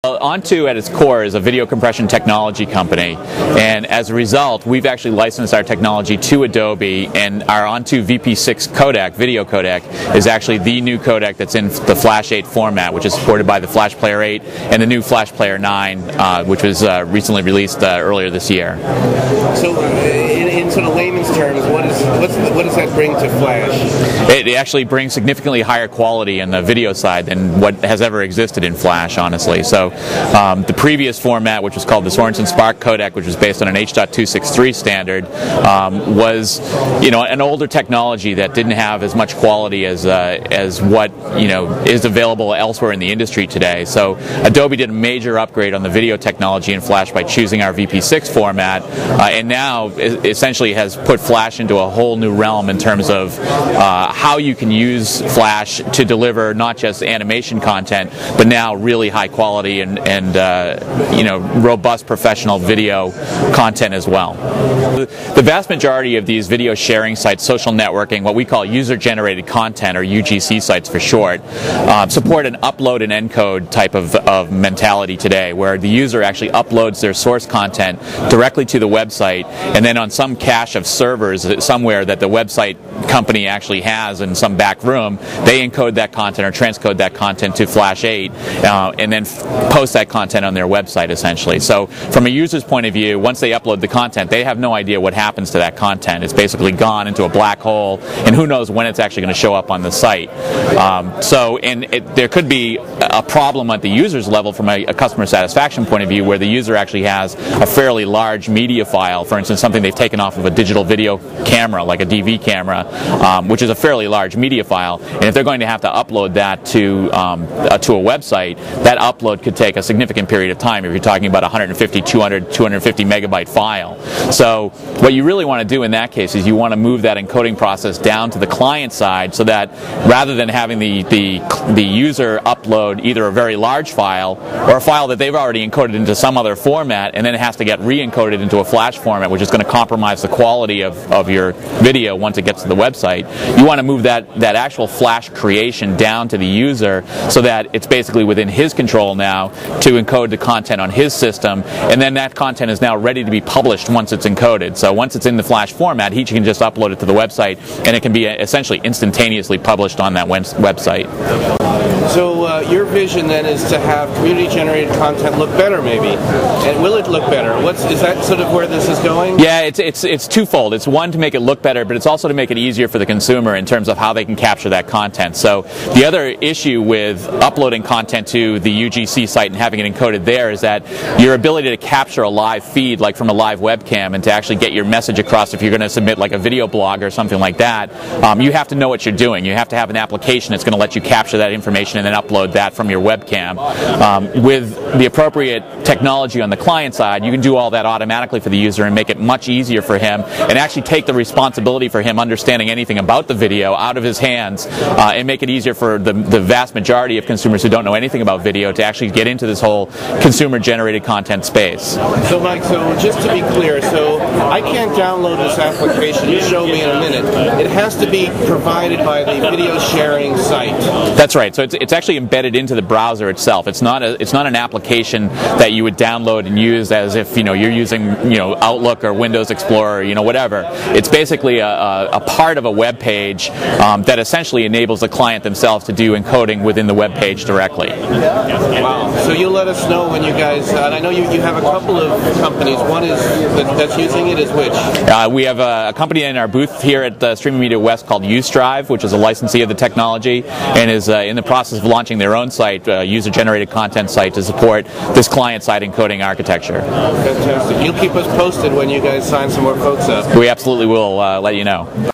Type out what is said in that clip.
On2 at its core is a video compression technology company, and as a result we've actually licensed our technology to Adobe, and our On2 VP6 codec, video codec, is actually the new codec that's in the Flash 8 format, which is supported by the Flash Player 8 and the new Flash Player 9, which was recently released earlier this year. So in sort of layman's terms, what does that bring to Flash? It actually brings significantly higher quality in the video side than what has ever existed in Flash, honestly. So the previous format, which was called the Sorensen Spark codec, which was based on an H.263 standard, was an older technology that didn't have as much quality as what is available elsewhere in the industry today. So Adobe did a major upgrade on the video technology in Flash by choosing our VP6 format, and now essentially has put Flash into a whole new realm in terms of how you can use Flash to deliver not just animation content, but now really high quality and robust professional video content as well. The vast majority of these video sharing sites, social networking, what we call user-generated content, or UGC sites for short, support an upload and encode type of mentality today, where the user actually uploads their source content directly to the website, and then on some cache of servers somewhere that the website company actually has in some back room, they encode that content or transcode that content to Flash 8 and then post that content on their website, essentially. So from a user's point of view, once they upload the content, they have no idea what happens to that content. It's basically gone into a black hole, and who knows when it's actually going to show up on the site. There could be a problem at the user's level from a customer satisfaction point of view, where the user actually has a fairly large media file, for instance, something they've taken off of a digital video camera, like a DV camera, which is a fairly large media file, and if they're going to have to upload that to a website, that upload could take a significant period of time if you're talking about 150, 200, 250 megabyte file. So what you really want to do in that case is you want to move that encoding process down to the client side, so that rather than having the user upload either a very large file or a file that they've already encoded into some other format, and then it has to get re-encoded into a Flash format, which is going to compromise the quality of your video once it gets to the website, you want to move that actual Flash creation down to the user, so that it's basically within his control now to encode the content on his system, and then that content is now ready to be published once it's encoded. So once it's in the Flash format, he can just upload it to the website, and it can be essentially instantaneously published on that website. So your vision then is to have community-generated content look better, maybe. And will it look better? Is that sort of where this is going? Yeah, it's twofold. It's one, to make it look better, but it's also to make it easier for the consumer in terms of how they can capture that content. So the other issue with uploading content to the UGC site and having it encoded there is that your ability to capture a live feed, like from a live webcam, and to actually get your message across, if you're going to submit like a video blog or something like that, you have to know what you're doing. You have to have an application that's going to let you capture that information and then upload that from your webcam. With the appropriate technology on the client side, you can do all that automatically for the user and make it much easier for him, and actually take the responsibility for him understanding anything about the video out of his hands, and make it easier for the vast majority of consumers who don't know anything about video to actually get into this whole consumer-generated content space. So Mike, just to be clear, so I can't download this application you show me in a minute. It has to be provided by the video sharing site. That's right. So it's actually embedded into the browser itself. It's not an application that you would download and use as if you're using Outlook or Windows Explorer, whatever. It's basically a part of a web page that essentially enables the client themselves to do encoding within the web page directly. Wow. So you'll let us know when you guys, and I know you have a couple of companies. One is that's using it is which? We have a company in our booth here at Streaming Media West called UStrive, which is a licensee of the technology, and is in the process of launching their own site, user-generated content site, to support this client-side encoding architecture. Fantastic. You'll keep us posted when you guys sign some more folks up. We absolutely will let you know.